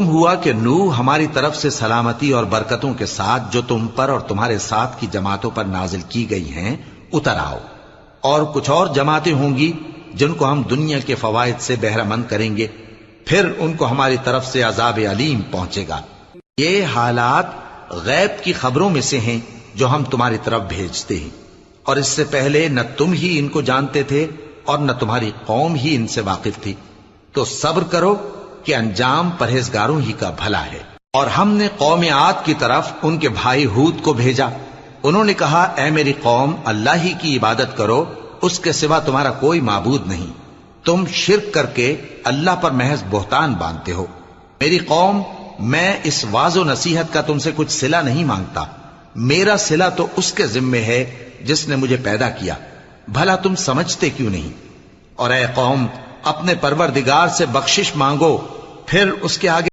حکم ہوا کہ نوح ہماری طرف سے سلامتی اور برکتوں کے ساتھ جو تم پر اور تمہارے ساتھ کی جماعتوں پر نازل کی گئی ہیں اتر آؤ، اور کچھ اور جماعتیں ہوں گی جن کو ہم دنیا کے فوائد سے بہرہ مند کریں گے، پھر ان کو ہماری طرف سے عذاب علیم پہنچے گا۔ یہ حالات غیب کی خبروں میں سے ہیں جو ہم تمہاری طرف بھیجتے ہیں، اور اس سے پہلے نہ تم ہی ان کو جانتے تھے اور نہ تمہاری قوم ہی ان سے واقف تھی، تو صبر کرو کہ انجام پرہیزگاروں ہی کا بھلا ہے۔ اور ہم نے قوم عاد کی طرف ان کے بھائی ہود کو بھیجا، انہوں نے کہا اے میری قوم، اللہ ہی کی عبادت کرو، اس کے سوا تمہارا کوئی معبود نہیں، تم شرک کر کے اللہ پر محض بہتان باندھتے ہو۔ میری قوم، میں اس واعظ و نصیحت کا تم سے کچھ صلہ نہیں مانگتا، میرا صلہ تو اس کے ذمے ہے جس نے مجھے پیدا کیا، بھلا تم سمجھتے کیوں نہیں؟ اور اے قوم، اپنے پروردگار سے بخشش مانگو، پھر اس کے آگے